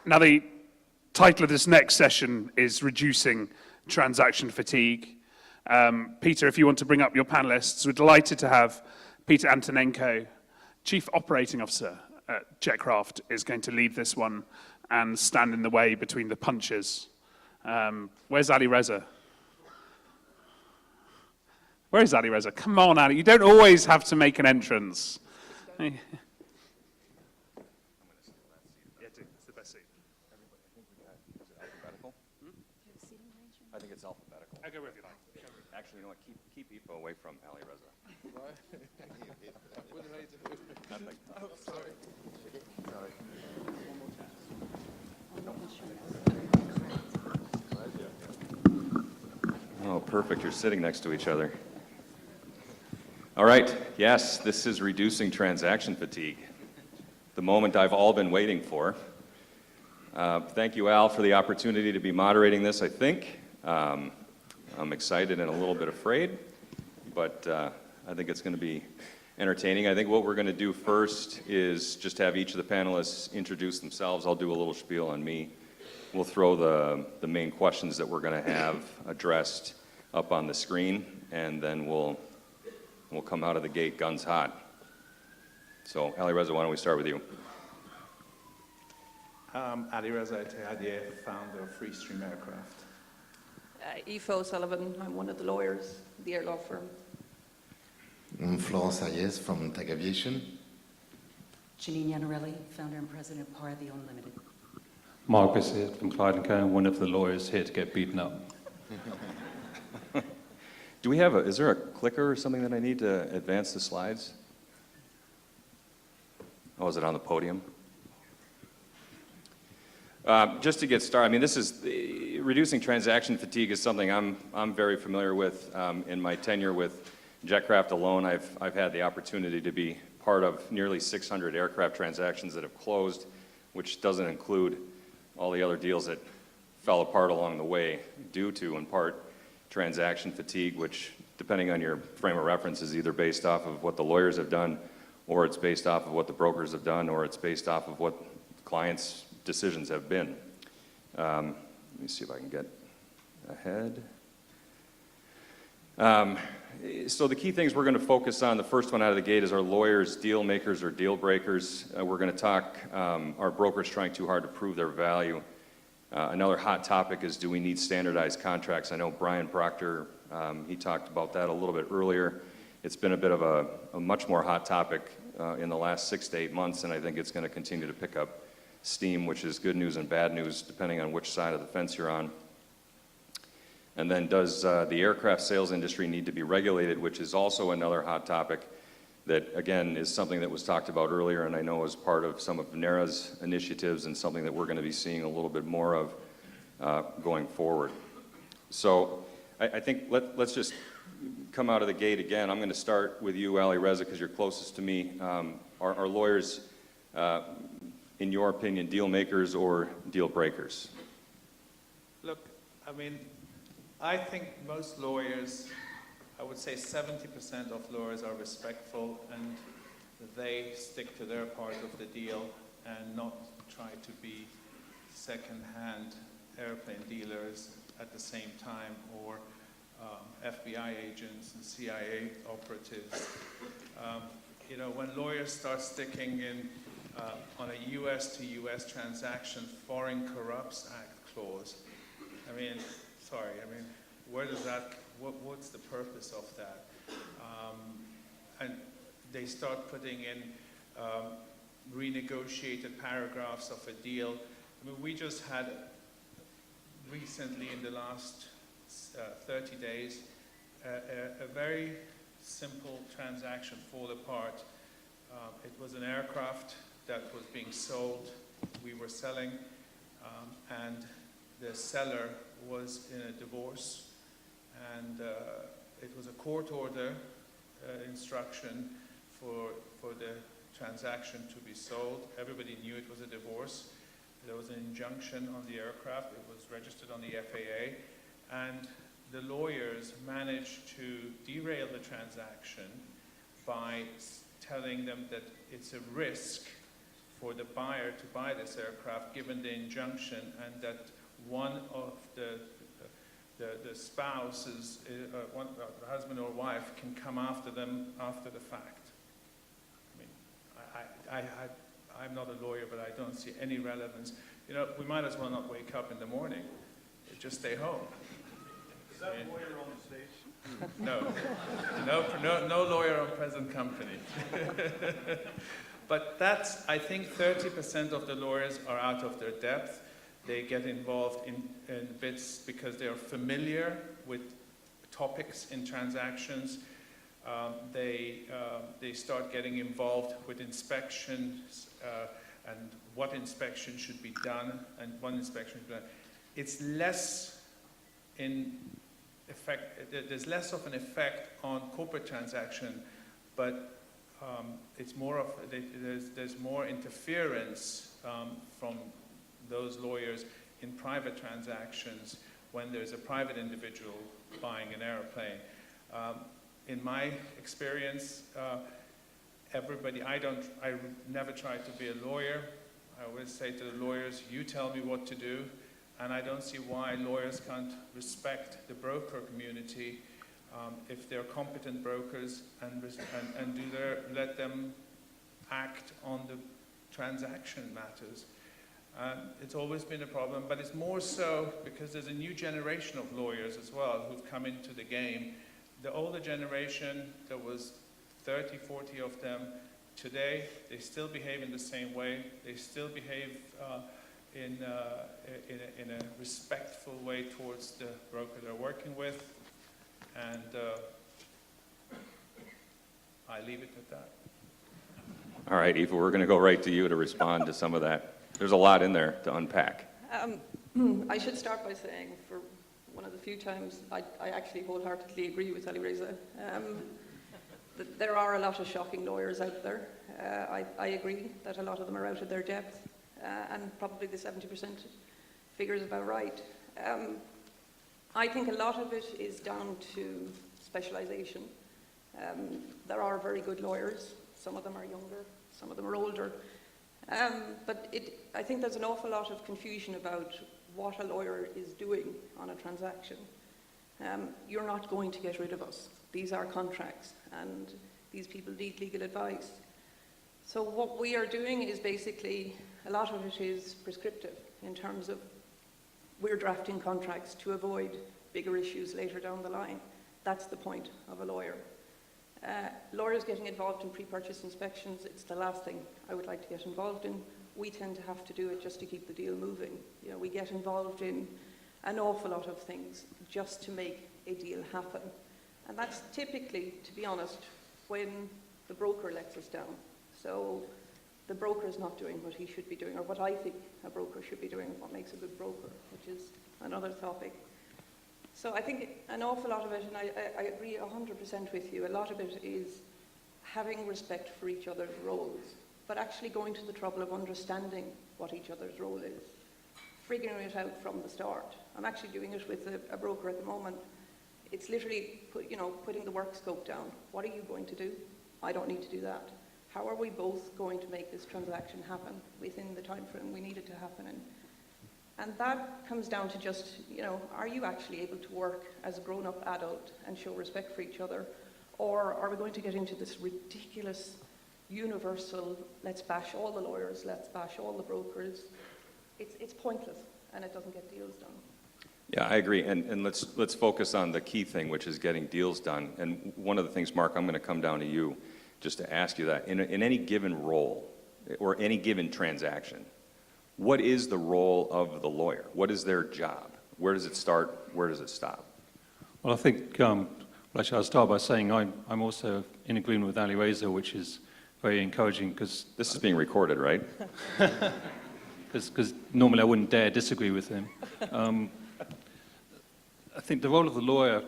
Now, the title of this next session is Reducing Transaction Fatigue. Peter, if you want to bring up your panelists, we're delighted to have Peter Antonenko, Chief Operating Officer at Jetcraft, is going to lead this one and stand in the way between the punches. Where's Alireza? Where is Alireza? Come on, Ali. You don't always have to make an entrance. Yeah, it's the best seat. I think it's alphabetical. I'll go wherever you like. Actually, you know what? Keep Aoife away from Alireza. Oh, sorry. Sorry. Oh, perfect. You're sitting next to each other. All right. Yes, this is reducing transaction fatigue. The moment I've all been waiting for. Thank you, Al, for the opportunity to be moderating this, I think. I'm excited and a little bit afraid, but I think it's going to be entertaining. I think what we're going to do first is just have each of the panelists introduce themselves. I'll do a little spiel on me. We'll throw the main questions that we're going to have addressed up on the screen, and then we'll come out of the gate guns hot. So, Alireza, why don't we start with you? Alireza, Ittihadieh, founder of Freestream Aircraft. Aoife O'Sullivan, I'm one of the lawyers at the air law firm. I'm Florent Sériés from Aviation. Janine Iannarelli, founder and president of Avion Limited. Mark Bisset from Clyde & Co, one of the lawyers here to get beaten up. Do we have is there a clicker or something that I need to advance the slides? Oh, is it on the podium? Just to get started, I mean, this is reducing transaction fatigue is something I'm very familiar with. In my tenure with Jetcraft alone, I've had the opportunity to be part of nearly 600 aircraft transactions that have closed, which doesn't include all the other deals that fell apart along the way due to, in part, transaction fatigue, which, depending on your frame of reference, is either based off of what the lawyers have done, or it's based off of what the brokers have done, or it's based off of what clients' decisions have been. Let me see if I can get ahead. So the key things we're going to focus on, the first one out of the gate, is our lawyers, deal makers or deal breakers. We're going to talk our brokers trying too hard to prove their value. Another hot topic is, do we need standardized contracts? I know Brian Proctor, he talked about that a little bit earlier. It's been a bit of a much more hot topic in the last 6 to 8 months, and I think it's going to continue to pick up steam, which is good news and bad news, depending on which side of the fence you're on. And then, does the aircraft sales industry need to be regulated, which is also another hot topic that, again, is something that was talked about earlier, and I know is part of some of NARA's initiatives and something that we're going to be seeing a little bit more of going forward. So I think let's just come out of the gate again. I'm going to start with you, Alireza, because you're closest to me. Are lawyers, in your opinion, deal makers or deal breakers? Look, I mean, I think most lawyers, I would say 70% of lawyers are respectful and they stick to their part of the deal and not try to be second-hand airplane dealers at the same time, or FBI agents and CIA operatives. You know, when lawyers start sticking in on a US to US transaction, Foreign Corrupts Act clause, I mean, sorry, I mean, where does that, what's the purpose of that? And they start putting in renegotiated paragraphs of a deal. I mean, we just had recently, in the last 30 days, a very simple transaction fall apart. It was an aircraft that was being sold, we were selling, and the seller was in a divorce, and it was a court order instruction for the transaction to be sold. Everybody knew it was a divorce. There was an injunction on the aircraft. It was registered on the FAA, and the lawyers managed to derail the transaction by telling them that it's a risk for the buyer to buy this aircraft, given the injunction, and that one of the spouses, the husband or wife, can come after them after the fact. I mean, I'm not a lawyer, but I don't see any relevance. You know, we might as well not wake up in the morning. Just stay home. Is that lawyer on the stage? No lawyer on present company. But that's, I think 30% of the lawyers are out of their depth. They get involved in bits because they are familiar with topics in transactions. They start getting involved with inspections and what inspection should be done and what inspection should be done. It's less in effect, there's less of an effect on corporate transaction, but it's more of, there's more interference from those lawyers in private transactions when there's a private individual buying an airplane. In my experience, everybody, I never try to be a lawyer. I always say to the lawyers, you tell me what to do, and I don't see why lawyers can't respect the broker community if they're competent brokers and let them act on the transaction matters. It's always been a problem, but it's more so because there's a new generation of lawyers as well who've come into the game. The older generation, there was 30, 40 of them. Today, they still behave in the same way. They still behave in a respectful way towards the broker they're working with. And I leave it at that. All right, Aoife, we're going to go right to you to respond to some of that. There's a lot in there to unpack. I should start by saying, for one of the few times, I actually wholeheartedly agree with Alireza. There are a lot of shocking lawyers out there. I agree that a lot of them are out of their depth, and probably the 70% figure is about right. I think a lot of it is down to specialization. There are very good lawyers. Some of them are younger, some of them are older. But I think there's an awful lot of confusion about what a lawyer is doing on a transaction. You're not going to get rid of us. These are contracts, and these people need legal advice. So what we are doing is basically, a lot of it is prescriptive in terms of we're drafting contracts to avoid bigger issues later down the line. That's the point of a lawyer. Lawyers getting involved in pre-purchase inspections, it's the last thing I would like to get involved in. We tend to have to do it just to keep the deal moving. You know, we get involved in an awful lot of things just to make a deal happen. And that's typically, to be honest, when the broker lets us down. So the broker is not doing what he should be doing, or what I think a broker should be doing, what makes a good broker, which is another topic. So I think an awful lot of it, and I agree 100% with you, a lot of it is having respect for each other's roles, but actually going to the trouble of understanding what each other's role is, figuring it out from the start. I'm actually doing it with a broker at the moment. It's literally putting the work scope down. What are you going to do? I don't need to do that. How are we both going to make this transaction happen within the time frame we need it to happen in? And that comes down to just, are you actually able to work as a grown-up adult and show respect for each other? Or are we going to get into this ridiculous, universal, let's bash all the lawyers, let's bash all the brokers? It's pointless, and it doesn't get deals done. Yeah, I agree, and let's focus on the key thing, which is getting deals done. And one of the things, Mark, I'm going to come down to you just to ask you that. In any given role, or any given transaction, what is the role of the lawyer? What is their job? Where does it start? Where does it stop? Well, I think, actually, I'll start by saying I'm also in agreement with Alireza, which is very encouraging because... This is being recorded, right? Because normally I wouldn't dare disagree with him. I think the role of the lawyer,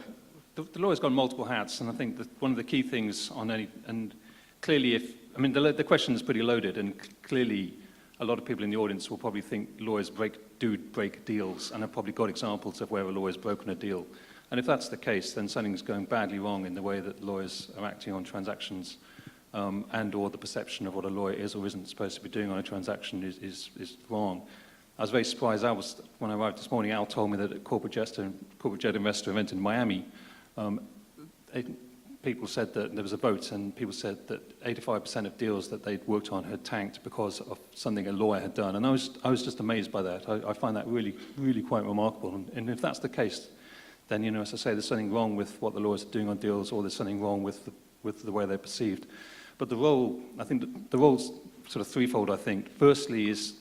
the lawyer's got multiple hats, and I think that one of the key things on any, and clearly the question is pretty loaded, and clearly a lot of people in the audience will probably think lawyers do break deals, and have probably got examples of where a lawyer's broken a deal. And if that's the case, then something's going badly wrong in the way that lawyers are acting on transactions and or the perception of what a lawyer is or isn't supposed to be doing on a transaction is wrong. I was very surprised. When I arrived this morning, Al told me that at a corporate jet investor event in Miami, people said that there was a vote, and people said that 85% of deals that they'd worked on had tanked because of something a lawyer had done. And I was just amazed by that. I find that really, really quite remarkable. And if that's the case, then, you know, as I say, there's something wrong with what the lawyers are doing on deals, or there's something wrong with the way they're perceived. But the role, I think the role's sort of threefold, I think. Firstly is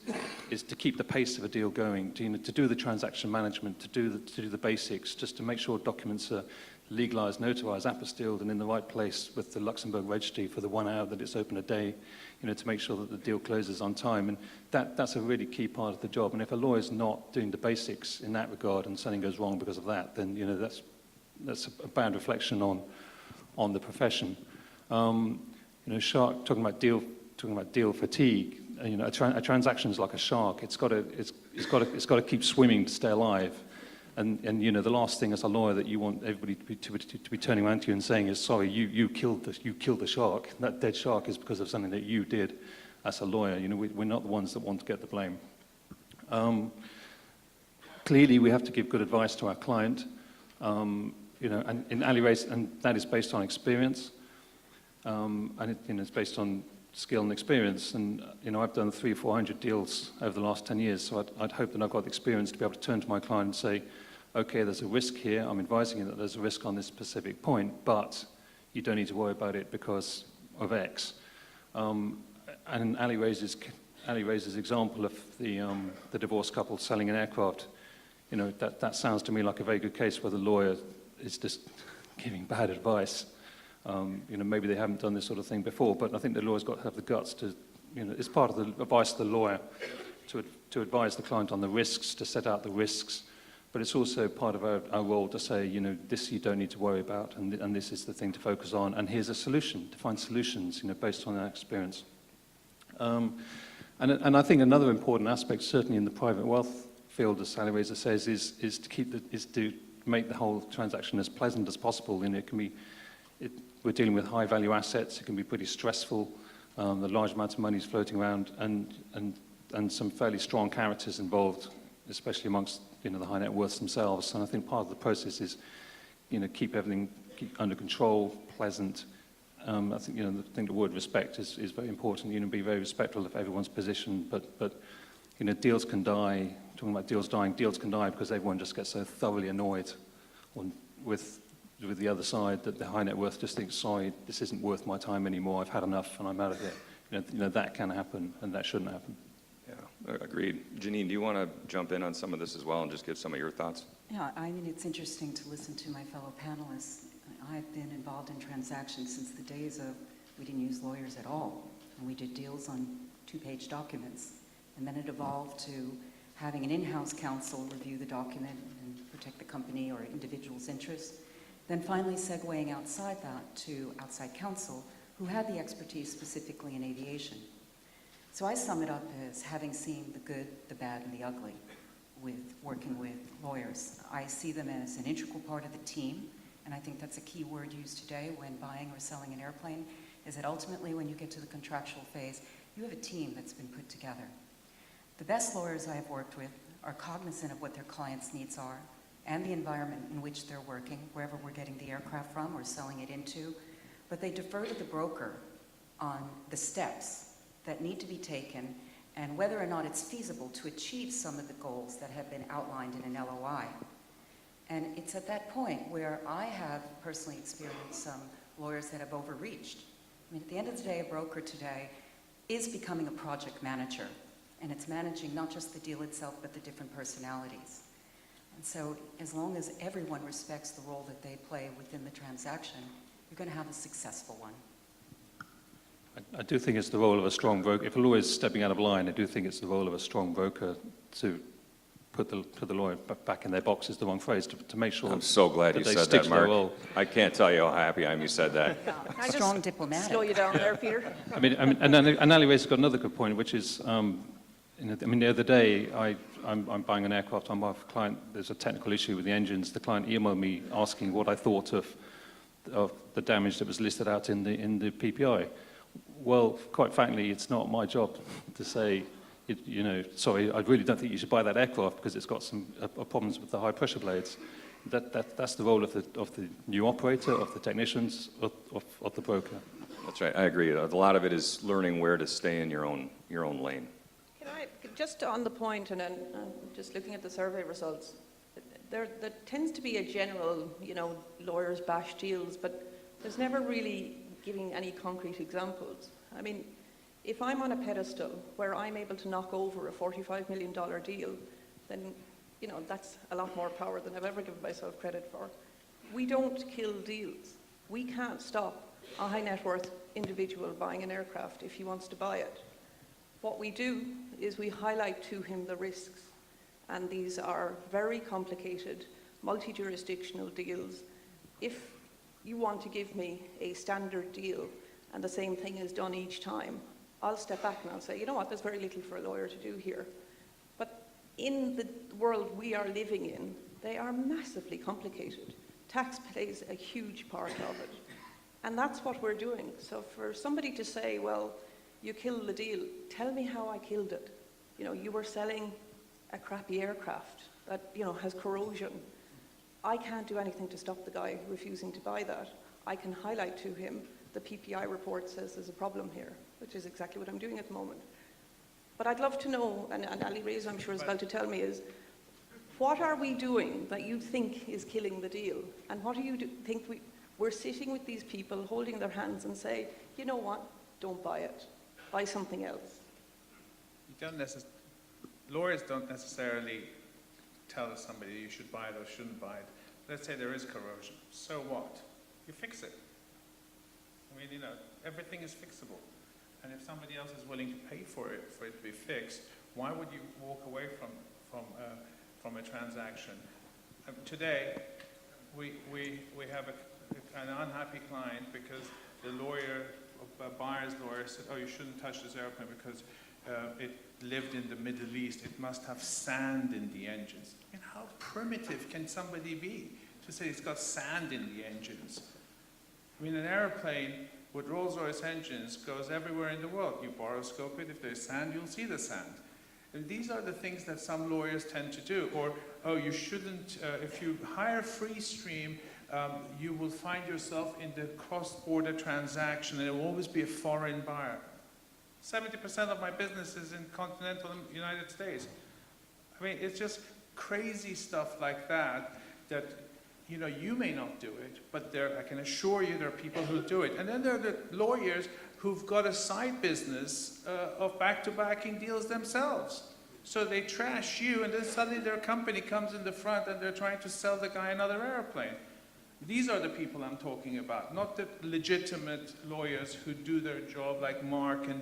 to keep the pace of a deal going, to do the transaction management, to do the basics, just to make sure documents are legalized, notarized, apostilled, and in the right place with the Luxembourg registry for the 1 hour that it's open a day, you know, to make sure that the deal closes on time. And that's a really key part of the job. And if a lawyer's not doing the basics in that regard and something goes wrong because of that, then, you know, that's a bad reflection on the profession. You know, talking about deal fatigue. You know, a transaction is like a shark. It's got to keep swimming to stay alive. And you know, the last thing as a lawyer that you want everybody to be turning around to you and saying is, sorry, you killed the shark. That dead shark is because of something that you did as a lawyer. You know, we're not the ones that want to get the blame. Clearly, we have to give good advice to our client. You know, and in Alireza, and that is based on experience. And it's based on skill and experience. And you know, I've done 300 or 400 deals over the last 10 years, so I'd hope that I've got the experience to be able to turn to my client and say, okay, there's a risk here. I'm advising you that there's a risk on this specific point, but you don't need to worry about it because of X. And Alireza's example of the divorced couple selling an aircraft, you know, that sounds to me like a very good case where the lawyer is just giving bad advice. You know, maybe they haven't done this sort of thing before, but I think the lawyer's got to have the guts to, you know, it's part of the advice of the lawyer to advise the client on the risks, to set out the risks, but it's also part of our role to say, you know, this you don't need to worry about, and this is the thing to focus on, and here's a solution, to find solutions, you know, based on our experience. And I think another important aspect, certainly in the private wealth field, as Alireza says, is to make the whole transaction as pleasant as possible. And it can be, we're dealing with high-value assets. It can be pretty stressful. The large amounts of money is floating around, and some fairly strong characters involved, especially amongst, you know, the high net worths themselves. And I think part of the process is, you know, keep everything under control, pleasant. I think, you know, the word respect is very important. You know, be very respectful of everyone's position. But you know, deals can die. Talking about deals dying, deals can die because everyone just gets so thoroughly annoyed with the other side that the high net worth just thinks, sorry, this isn't worth my time anymore. I've had enough and I'm out of here. You know, that can happen, and that shouldn't happen. Yeah, agreed. Janine, do you want to jump in on some of this as well and just give some of your thoughts? Yeah, I mean, it's interesting to listen to my fellow panelists. I've been involved in transactions since the days of we didn't use lawyers at all, and we did deals on 2-page documents. And then it evolved to having an in-house counsel review the document and protect the company or individual's interests. Then finally segueing outside that to outside counsel who had the expertise specifically in aviation. So I sum it up as having seen the good, the bad, and the ugly with working with lawyers. I see them as an integral part of the team, and I think that's a key word used today when buying or selling an airplane, is that ultimately when you get to the contractual phase, you have a team that's been put together. The best lawyers I have worked with are cognizant of what their clients' needs are and the environment in which they're working, wherever we're getting the aircraft from or selling it into, but they defer to the broker on the steps that need to be taken and whether or not it's feasible to achieve some of the goals that have been outlined in an LOI. And it's at that point where I have personally experienced some lawyers that have overreached. I mean, at the end of the day, a broker today is becoming a project manager, and it's managing not just the deal itself, but the different personalities. And so as long as everyone respects the role that they play within the transaction, you're going to have a successful one. I do think it's the role of a strong broker. If a lawyer is stepping out of line, I do think it's the role of a strong broker to put the lawyer back in their box, is the wrong phrase, to make sure. I'm so glad you said that, Mark. I can't tell you how happy I am you said that. Can I Strong just diplomatic. slow you down there, Peter? I mean, and Alireza's got another good point, which is, the other day, I'm buying an aircraft on behalf of a client. There's a technical issue with the engines. The client emailed me asking what I thought of the damage that was listed out in the PPI. Well, quite frankly, it's not my job to say, sorry, I really don't think you should buy that aircraft because it's got some problems with the high pressure blades. That's the role of the new operator, of the technicians, of the broker. That's right, I agree. A lot of it is learning where to stay in your own lane. Can I, just on the point, and then just looking at the survey results, there tends to be a general, lawyers bash deals, but there's never really giving any concrete examples. I mean, if I'm on a pedestal where I'm able to knock over a $45 million deal, then, that's a lot more power than I've ever given myself credit for. We don't kill deals. We can't stop a high net worth individual buying an aircraft if he wants to buy it. What we do is we highlight to him the risks, and these are very complicated, multi-jurisdictional deals. If you want to give me a standard deal and the same thing is done each time, I'll step back and I'll say, you know what, there's very little for a lawyer to do here. But in the world we are living in, they are massively complicated. Tax plays a huge part of it. And that's what we're doing. So for somebody to say, well, you killed the deal, tell me how I killed it. You were selling a crappy aircraft that, has corrosion. I can't do anything to stop the guy refusing to buy that. I can highlight to him the PPI report says there's a problem here, which is exactly what I'm doing at the moment. But I'd love to know, and Alireza I'm sure is about to tell me, is what are we doing that you think is killing the deal? And what do you think we're sitting with these people, holding their hands and say, you know what, don't buy it, buy something else. Lawyers don't necessarily tell somebody you should buy it or shouldn't buy it. Let's say there is corrosion. So what? You fix it. I mean, everything is fixable. And if somebody else is willing to pay for it to be fixed, why would you walk away from a transaction? Today, we have an unhappy client because the buyer's lawyer said, oh, you shouldn't touch this airplane because it lived in the Middle East. It must have sand in the engines. I mean, how primitive can somebody be to say it's got sand in the engines? I mean, an airplane with Rolls-Royce engines goes everywhere in the world. You boroscope it. If there's sand, you'll see the sand. And these are the things that some lawyers tend to do. Or, oh, you shouldn't, if you hire Freestream, you will find yourself in the cross-border transaction, and it will always be a foreign buyer. 70% of my business is in continental United States. I mean, it's just crazy stuff like that, you may not do it, but I can assure you there are people who do it. And then there are the lawyers who've got a side business of back-to-backing deals themselves. So they trash you, and then suddenly their company comes in the front and they're trying to sell the guy another airplane. These are the people I'm talking about, not the legitimate lawyers who do their job like Mark and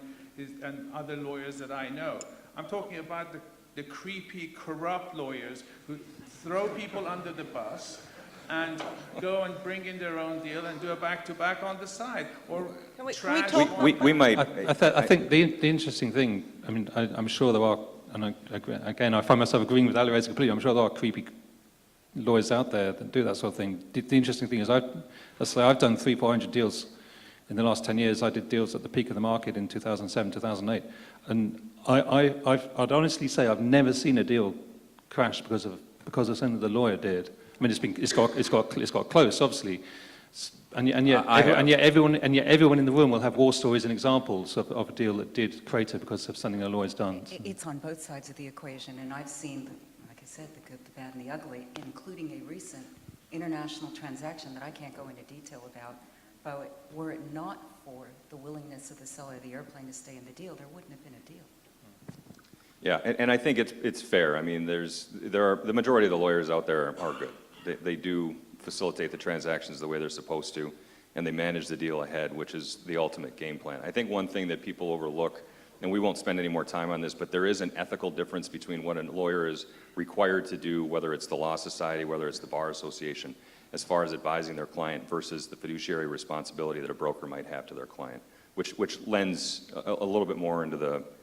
other lawyers that I know. I'm talking about the creepy, corrupt lawyers who throw people under the bus and go and bring in their own deal and do a back-to-back on the side. Or Can we trash. talk We might. I think the interesting thing, I mean, I'm sure there are, and I find myself agreeing with Alireza completely, I'm sure there are creepy lawyers out there that do that sort of thing. The interesting thing is I've done 300-400 deals in the last 10 years. I did deals at the peak of the market in 2007, 2008. And I'd honestly say I've never seen a deal crash because of something the lawyer did. I mean, it's got close, obviously, and yet everyone in the room will have war stories and examples of a deal that did crater because of something a lawyer's done. It's on both sides of the equation, and I've seen, like I said, the good, the bad, and the ugly, including a recent international transaction that I can't go into detail about. But were it not for the willingness of the seller of the airplane to stay in the deal, there wouldn't have been a deal. Yeah, and I think it's fair. I mean, the majority of the lawyers out there are good. They do facilitate the transactions the way they're supposed to, and they manage the deal ahead, which is the ultimate game plan. I think one thing that people overlook, and we won't spend any more time on this, but there is an ethical difference between what a lawyer is required to do, whether it's the Law Society, whether it's the Bar Association, as far as advising their client versus the fiduciary responsibility that a broker might have to their client, which lends a little bit more into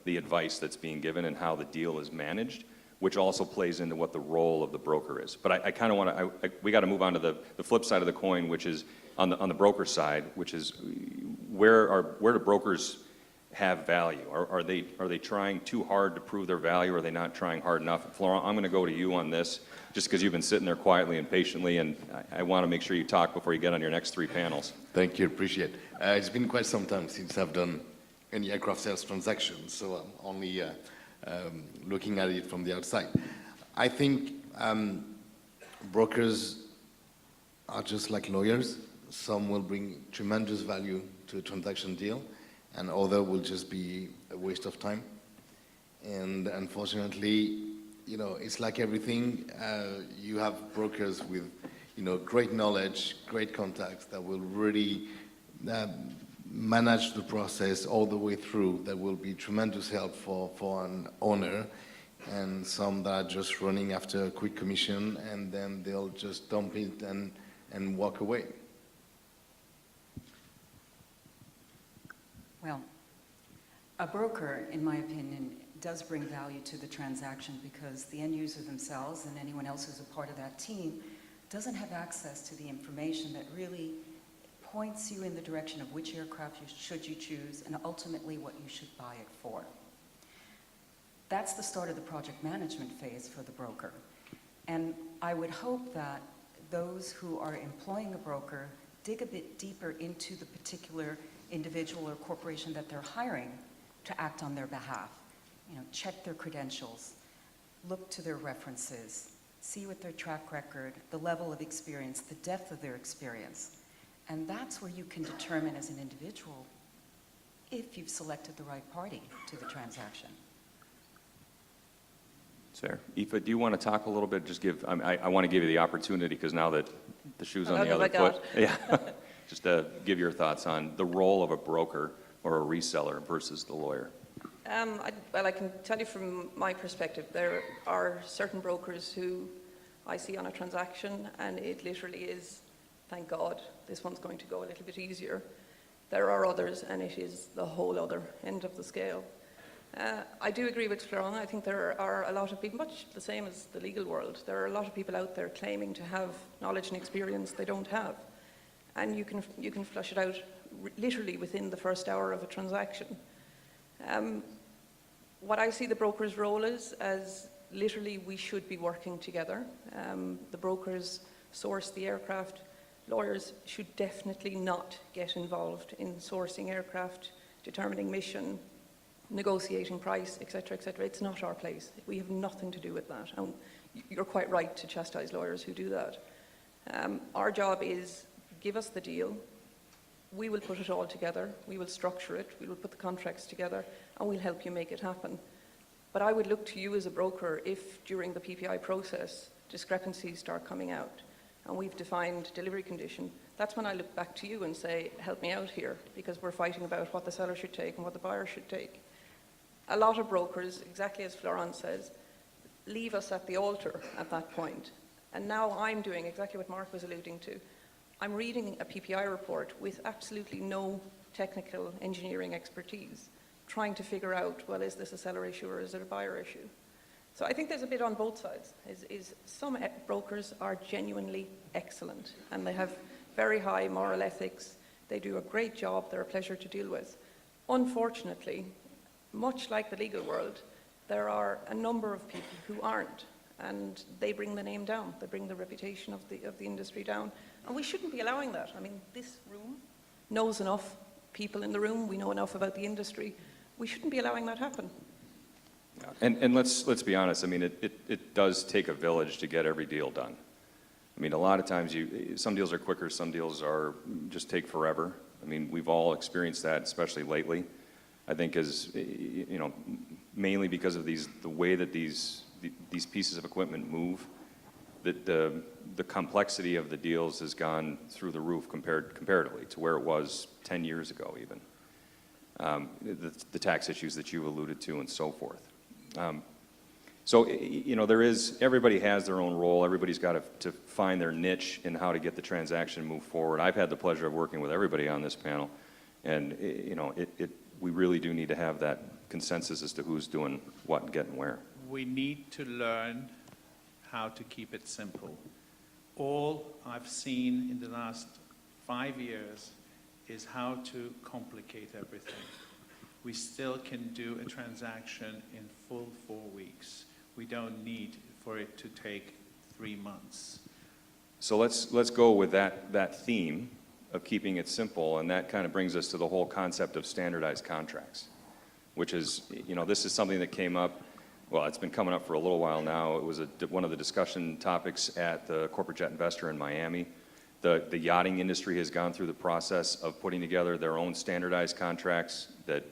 the advice that's being given and how the deal is managed, which also plays into what the role of the broker is. But I kind of want to, we got to move on to the flip side of the coin, which is on the broker side, which is where do brokers have value? Are they trying too hard to prove their value? Or are they not trying hard enough? Florent, I'm going to go to you on this, just because you've been sitting there quietly and patiently, and I want to make sure you talk before you get on your next 3 panels. Thank you, appreciate it. It's been quite some time since I've done any aircraft sales transaction, so I'm only looking at it from the outside. I think brokers are just like lawyers. Some will bring tremendous value to a transaction deal, and other will just be a waste of time. And unfortunately, you know, it's like everything. You have brokers with, you know, great knowledge, great contacts that will really manage the process all the way through. That will be tremendous help for an owner, and some that are just running after a quick commission, and then they'll just dump it and walk away. Well, a broker, in my opinion, does bring value to the transaction because the end user themselves and anyone else who's a part of that team doesn't have access to the information that really points you in the direction of which aircraft should you choose and ultimately what you should buy it for. That's the start of the project management phase for the broker. And I would hope that those who are employing a broker dig a bit deeper into the particular individual or corporation that they're hiring to act on their behalf. You know, check their credentials, look to their references, see what their track record, the level of experience, the depth of their experience. And that's where you can determine as an individual if you've selected the right party to the transaction. Sarah, Aoife, do you want to talk a little bit? Just give, I want to give you the opportunity because now that the shoe's on the other foot. Yeah. Just give your thoughts on the role of a broker or a reseller versus the lawyer. Well, I can tell you from my perspective, there are certain brokers who I see on a transaction and it literally is, thank God, this one's going to go a little bit easier. There are others and it is the whole other end of the scale. I do agree with Florent. I think there are a lot of people, much the same as the legal world, there are a lot of people out there claiming to have knowledge and experience they don't have. And you can flush it out literally within the first hour of a transaction. What I see the broker's role is, as literally we should be working together. The brokers source the aircraft. Lawyers should definitely not get involved in sourcing aircraft, determining mission, negotiating price, etc., etc. It's not our place. We have nothing to do with that. And you're quite right to chastise lawyers who do that. Our job is give us the deal. We will put it all together. We will structure it. We will put the contracts together, and we'll help you make it happen. But I would look to you as a broker if, during the PPI process, discrepancies start coming out, and we've defined delivery condition. That's when I look back to you and say, help me out here, because we're fighting about what the seller should take and what the buyer should take. A lot of brokers, exactly as Florent says, leave us at the altar at that point. And now I'm doing exactly what Mark was alluding to. I'm reading a PPI report with absolutely no technical engineering expertise, trying to figure out, well, is this a seller issue or is it a buyer issue? So I think there's a bit on both sides. Some brokers are genuinely excellent and they have very high moral ethics. They do a great job. They're a pleasure to deal with. Unfortunately, much like the legal world, there are a number of people who aren't, and they bring the name down. They bring the reputation of the industry down, and we shouldn't be allowing that. I mean, this room knows enough people in the room. We know enough about the industry. We shouldn't be allowing that happen. And let's be honest. I mean, it does take a village to get every deal done. I mean, a lot of times some deals are quicker, some deals are just take forever. I mean, we've all experienced that, especially lately. I think mainly because of the way that these pieces of equipment move, that the complexity of the deals has gone through the roof comparatively to where it was 10 years ago even. The tax issues that you alluded to and so forth. So everybody has their own role. Everybody's got to find their niche in how to get the transaction move forward. I've had the pleasure of working with everybody on this panel, and we really do need to have that consensus as to who's doing what and getting where. We need to learn how to keep it simple. All I've seen in the last 5 years is how to complicate everything. We still can do a transaction in full 4 weeks. We don't need for it to take 3 months. So let's go with that theme of keeping it simple, and that kind of brings us to the whole concept of standardized contracts, which is, this is something that came up, well, it's been coming up for a little while now. It was one of the discussion topics at the Corporate Jet Investor in Miami. The yachting industry has gone through the process of putting together their own standardized contracts that,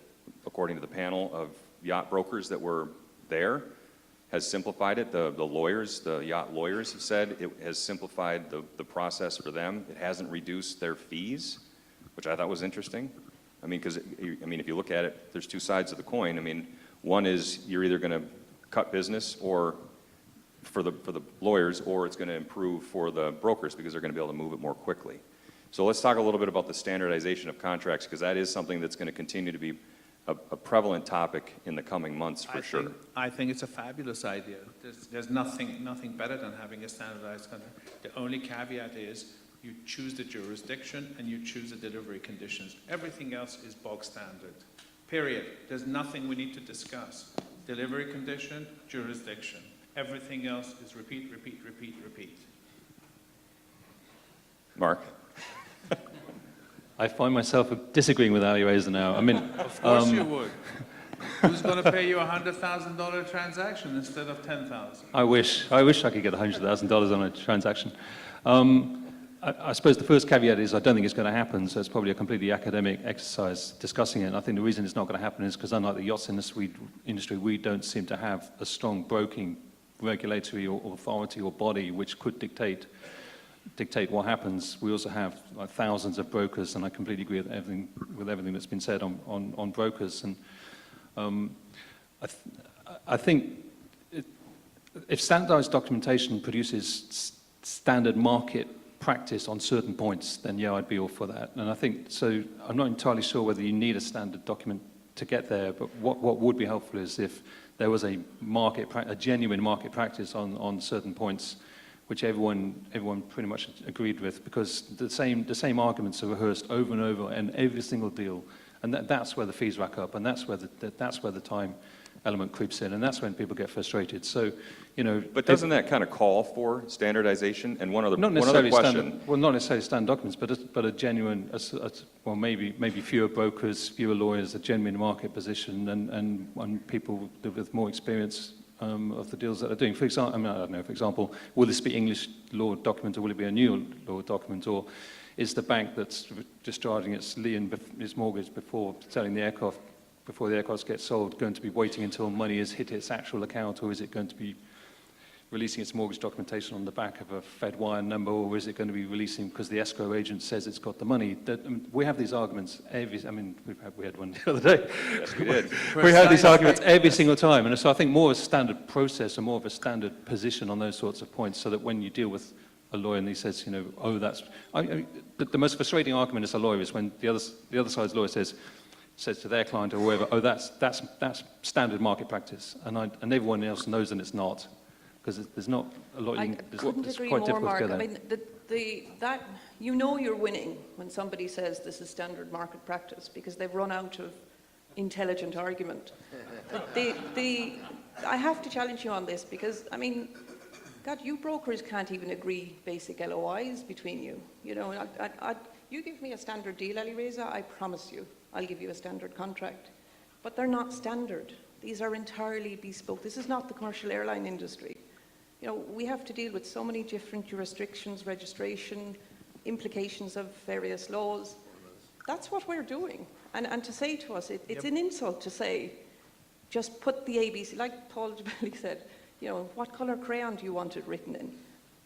according to the panel of yacht brokers that were there, has simplified it. The yacht lawyers have said it has simplified the process for them. It hasn't reduced their fees, which I thought was interesting. I mean, because if you look at it, there's two sides of the coin. I mean, one is you're either going to cut business or for the lawyers, or it's going to improve for the brokers because they're going to be able to move it more quickly. So let's talk a little bit about the standardization of contracts, because that is something that's going to continue to be a prevalent topic in the coming months for sure. I think it's a fabulous idea. There's nothing better than having a standardized contract. The only caveat is you choose the jurisdiction and you choose the delivery conditions. Everything else is bog standard. Period. There's nothing we need to discuss. Delivery condition, jurisdiction. Everything else is repeat, repeat, repeat, repeat. Mark? I find myself disagreeing with Alireza now. I mean, Of course you would. Who's going to pay you a $100,000 transaction instead of $10,000? I wish I could get $100,000 on a transaction. I suppose the first caveat is I don't think it's going to happen, so it's probably a completely academic exercise discussing it. And I think the reason it's not going to happen is because unlike the yachts industry, we don't seem to have a strong broking regulatory or authority or body which could dictate what happens. We also have thousands of brokers, and I completely agree with everything that's been said on brokers. And I think if standardized documentation produces standard market practice on certain points, then yeah, I'd be all for that. And I think, so I'm not entirely sure whether you need a standard document to get there, but what would be helpful is if there was a genuine market practice on certain points, which everyone pretty much agreed with, because the same arguments are rehearsed over and over in every single deal, and that's where the fees rack up, and that's where the time element creeps in, and that's when people get frustrated. So, But doesn't that kind of call for standardization? And one other question. Not necessarily standard documents, but a genuine, well, maybe fewer brokers, fewer lawyers, a genuine market position, and people with more experience of the deals that they're doing. For example, I don't know. For example, will this be English law document, or will it be a new law document, or is the bank that's discharging its lien, its mortgage before selling the aircraft, before the aircraft get sold, going to be waiting until money has hit its actual account, or is it going to be releasing its mortgage documentation on the back of a Fed wire number, or is it going to be releasing because the escrow agent says it's got the money? We have these arguments we had one the other day. Yes, we did. We have these arguments every single time, and so I think more of a standard process and more of a standard position on those sorts of points, so that when you deal with a lawyer and he says, oh, that's... the most frustrating argument as a lawyer is when the other side's lawyer says to their client or whoever, oh, that's standard market practice, and everyone else knows that it's not, because there's not a lot. I couldn't agree more, Mark. I mean, you're winning when somebody says this is standard market practice, because they've run out of intelligent argument. I have to challenge you on this, because I mean, God, you brokers can't even agree basic LOIs between you. You give me a standard deal, Alireza, I promise you, I'll give you a standard contract. But they're not standard. These are entirely bespoke. This is not the commercial airline industry. We have to deal with so many different jurisdictions, registration, implications of various laws. That's what we're doing. And to say to us, it's an insult to say, just put the ABC, like Paul Jabelli said, what color crayon do you want it written in?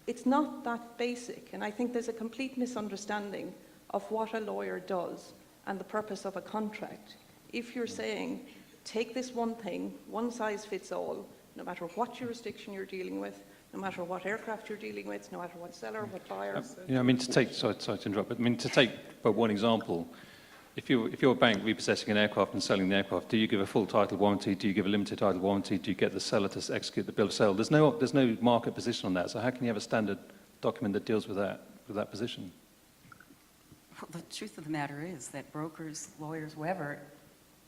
It's not that basic. And I think there's a complete misunderstanding of what a lawyer does and the purpose of a contract. If you're saying, take this one thing, one size fits all, no matter what jurisdiction you're dealing with, no matter what aircraft you're dealing with, no matter what seller, what buyer. I mean, sorry to interrupt, but I mean, to take but one example, if you're a bank repossessing an aircraft and selling the aircraft, do you give a full title warranty? Do you give a limited title warranty? Do you get the seller to execute the bill of sale? There's no market position on that. So how can you have a standard document that deals with that position? Well, the truth of the matter is that brokers, lawyers, whoever,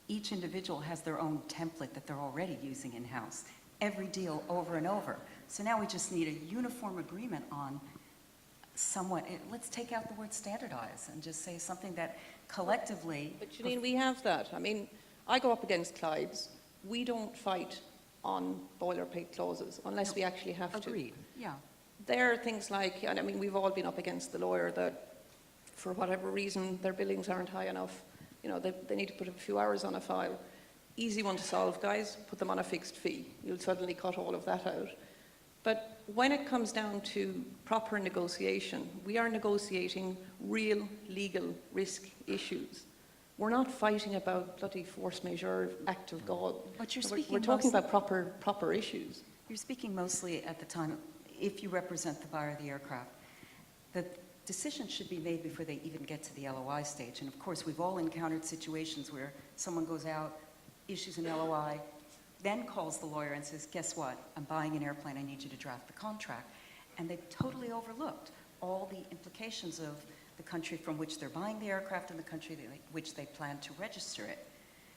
each individual has their own template that they're already using in-house. Every deal over and over. So now we just need a uniform agreement on somewhat, let's take out the word standardize and just say something that collectively. But Janine, we have that. I mean, I go up against Clyde's. We don't fight on boilerplate clauses unless we actually have to. Agreed, yeah. There are things like, and I mean, we've all been up against the lawyer that, for whatever reason, their billings aren't high enough. You know, they need to put a few hours on a file. Easy one to solve, guys. Put them on a fixed fee. You'll suddenly cut all of that out. But when it comes down to proper negotiation, we are negotiating real legal risk issues. We're not fighting about bloody force majeure, act of God. But you're We're speaking talking mostly- about proper issues. You're speaking mostly at the time, if you represent the buyer of the aircraft, the decision should be made before they even get to the LOI stage. And of course, we've all encountered situations where someone goes out, issues an LOI, then calls the lawyer and says, guess what, I'm buying an airplane, I need you to draft the contract. And they've totally overlooked all the implications of the country from which they're buying the aircraft and the country which they plan to register it.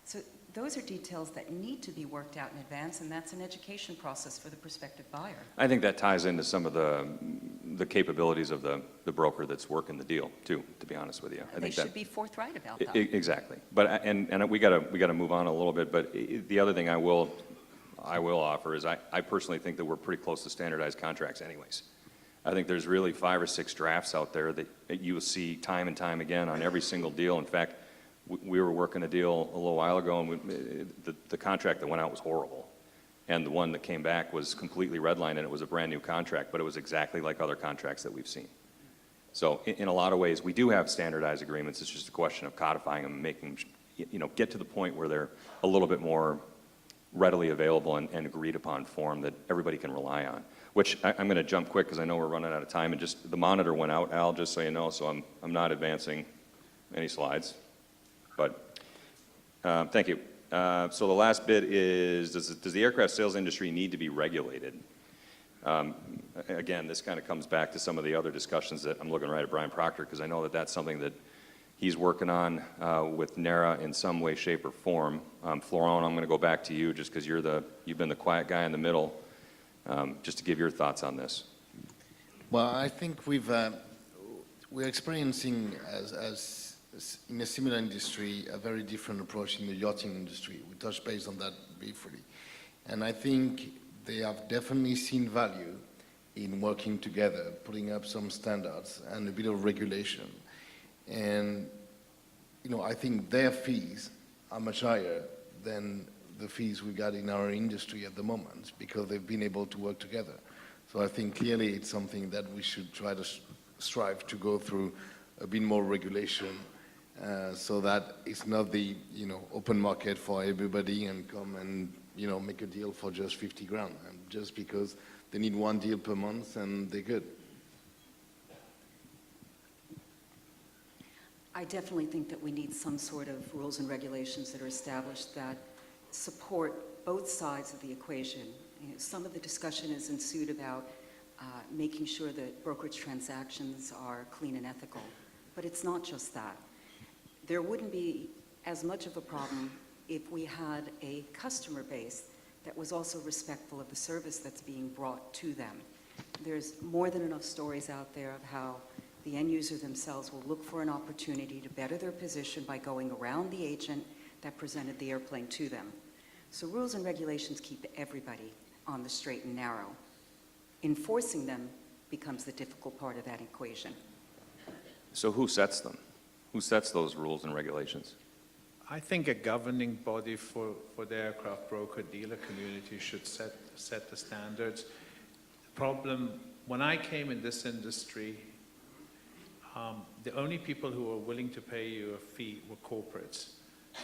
So those are details that need to be worked out in advance, and that's an education process for the prospective buyer. I think that ties into some of the capabilities of the broker that's working the deal, too, to be honest with you. I They think should that, be forthright about that. Exactly. But, and we gotta move on a little bit, but the other thing I will offer is I personally think that we're pretty close to standardized contracts anyways. I think there's really 5 or 6 drafts out there that you will see time and time again on every single deal. In fact, we were working a deal a little while ago, and the contract that went out was horrible. And the one that came back was completely redlined, and it was a brand new contract, but it was exactly like other contracts that we've seen. So in a lot of ways, we do have standardized agreements. It's just a question of codifying them and making, get to the point where they're a little bit more readily available and agreed upon form that everybody can rely on. Which I'm going to jump quick because I know we're running out of time, and just the monitor went out, Al, just so you know, so I'm not advancing any slides. But thank you. So the last bit is, does the aircraft sales industry need to be regulated? Again, this kind of comes back to some of the other discussions that I'm looking right at Brian Proctor, because I know that that's something that he's working on with NARA in some way, shape, or form. Florent, I'm going to go back to you just because you've been the quiet guy in the middle, just to give your thoughts on this. Well, I think we're experiencing, as in a similar industry, a very different approach in the yachting industry. We touched base on that briefly. And I think they have definitely seen value in working together, putting up some standards and a bit of regulation. And, I think their fees are much higher than the fees we got in our industry at the moment, because they've been able to work together. So I think clearly it's something that we should try to strive to go through a bit more regulation, so that it's not the open market for everybody and come and make a deal for just 50 grand, and just because they need one deal per month and they're good. I definitely think that we need some sort of rules and regulations that are established that support both sides of the equation. Some of the discussion has ensued about making sure that brokerage transactions are clean and ethical, but it's not just that. There wouldn't be as much of a problem if we had a customer base that was also respectful of the service that's being brought to them. There's more than enough stories out there of how the end user themselves will look for an opportunity to better their position by going around the agent that presented the airplane to them. So rules and regulations keep everybody on the straight and narrow. Enforcing them becomes the difficult part of that equation. So who sets them? Who sets those rules and regulations? I think a governing body for the aircraft broker dealer community should set the standards. The problem, when I came in this industry, the only people who were willing to pay you a fee were corporates.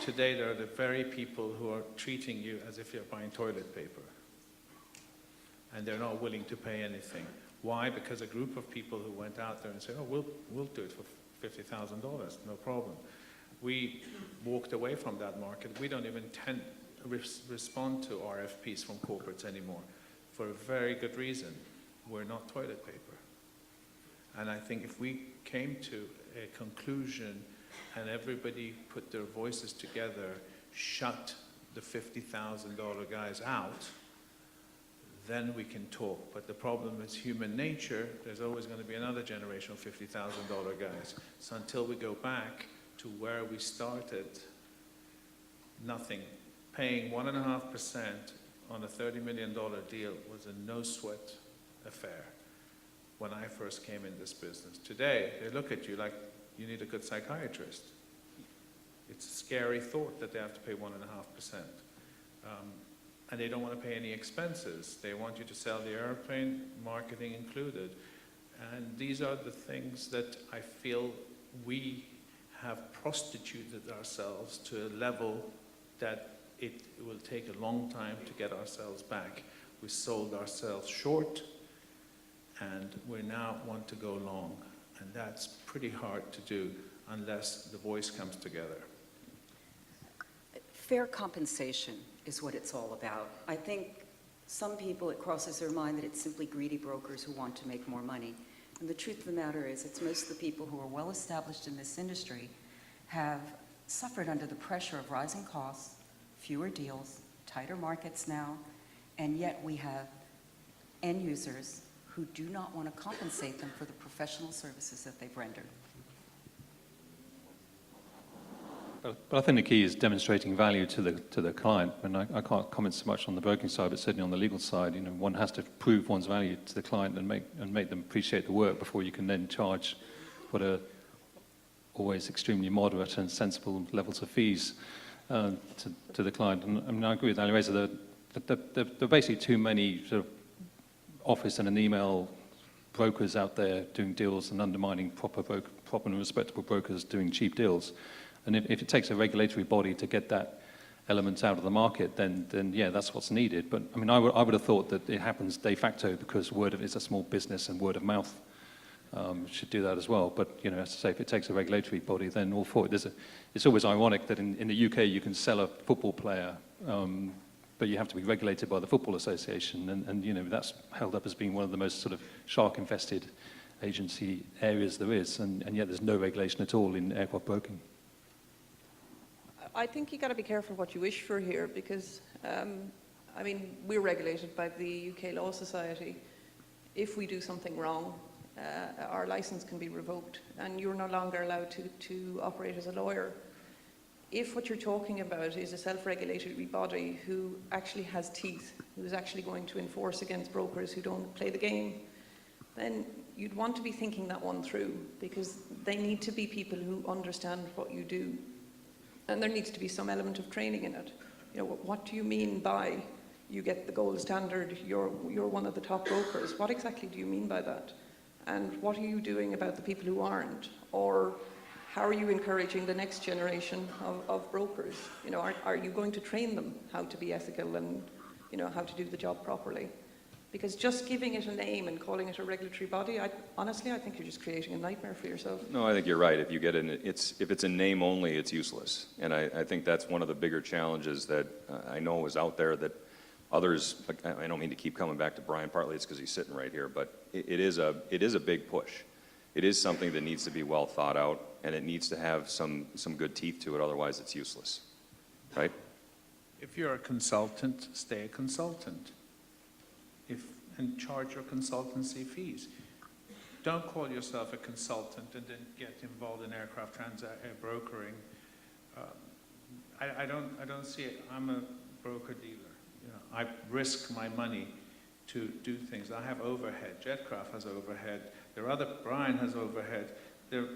Today, there are the very people who are treating you as if you're buying toilet paper. And they're not willing to pay anything. Why? Because a group of people who went out there and said, oh, we'll do it for $50,000, no problem. We walked away from that market. We don't even respond to RFPs from corporates anymore, for a very good reason. We're not toilet paper. And I think if we came to a conclusion and everybody put their voices together, shut the $50,000 guys out, then we can talk. But the problem is human nature. There's always going to be another generation of $50,000 guys. So until we go back to where we started, nothing. Paying 1.5% on a $30 million deal was a no-sweat affair when I first came in this business. Today, they look at you like you need a good psychiatrist. It's a scary thought that they have to pay 1.5%. And they don't want to pay any expenses. They want you to sell the airplane, marketing included. And these are the things that I feel we have prostituted ourselves to a level that it will take a long time to get ourselves back. We sold ourselves short, and we now want to go long. And that's pretty hard to do unless the voice comes together. Fair compensation is what it's all about. I think some people, it crosses their mind that it's simply greedy brokers who want to make more money. And the truth of the matter is, it's most of the people who are well established in this industry have suffered under the pressure of rising costs, fewer deals, tighter markets now, and yet we have end users who do not want to compensate them for the professional services that they've rendered. But I think the key is demonstrating value to the client. And I can't comment so much on the broking side, but certainly on the legal side, you know, one has to prove one's value to the client and make them appreciate the work before you can then charge what are always extremely moderate and sensible levels of fees to the client. And I mean, I agree with Alireza. There are basically too many sort of office and an email brokers out there doing deals and undermining proper and respectable brokers doing cheap deals. And if it takes a regulatory body to get that element out of the market, then yeah, that's what's needed. But I mean, I would have thought that it happens de facto because it's a small business and word of mouth should do that as well. But you know, as I say, if it takes a regulatory body, then all for it. It's always ironic that in the UK you can sell a football player, but you have to be regulated by the Football Association, and you know, that's held up as being one of the most sort of shark-infested agency areas there is, and yet there's no regulation at all in aircraft broking. I think you got to be careful what you wish for here, because I mean, we're regulated by the UK Law Society. If we do something wrong, our license can be revoked, and you're no longer allowed to operate as a lawyer. If what you're talking about is a self-regulatory body who actually has teeth, who is actually going to enforce against brokers who don't play the game, then you'd want to be thinking that one through, because they need to be people who understand what you do. And there needs to be some element of training in it. You know, what do you mean by you get the gold standard, you're one of the top brokers? What exactly do you mean by that? And what are you doing about the people who aren't? Or how are you encouraging the next generation of brokers? You know, are you going to train them how to be ethical and, you know, how to do the job properly? Because just giving it a name and calling it a regulatory body, honestly, I think you're just creating a nightmare for yourself. No, I think you're right. If you get if it's a name only, it's useless. And I think that's one of the bigger challenges that I know is out there that others, I don't mean to keep coming back to Brian, partly it's because he's sitting right here, but it is a big push. It is something that needs to be well thought out, and it needs to have some good teeth to it, otherwise it's useless, right? If you're a consultant, stay a consultant. And charge your consultancy fees. Don't call yourself a consultant and then get involved in aircraft brokering. I don't see it. I'm a broker dealer. You know, I risk my money to do things. I have overhead. Jetcraft has overhead. Brian has overhead.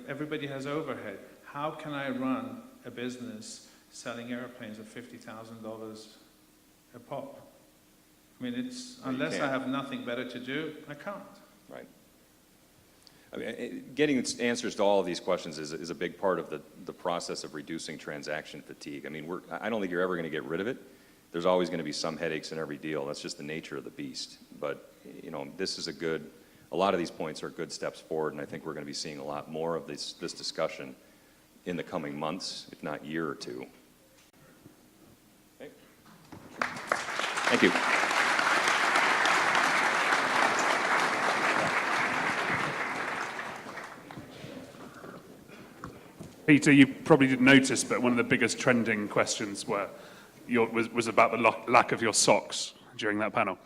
Everybody has overhead. How can I run a business selling airplanes at $50,000 a pop? I mean, unless I have nothing better to do, I can't. Right. I mean, getting answers to all of these questions is a big part of the process of reducing transaction fatigue. I mean, I don't think you're ever going to get rid of it. There's always going to be some headaches in every deal. That's just the nature of the beast. But, you know, this is a lot of these points are good steps forward, and I think we're going to be seeing a lot more of this discussion in the coming months, if not year or two. Okay. Thank you. Peter, you probably didn't notice, but one of the biggest trending questions was about the lack of your socks during that panel.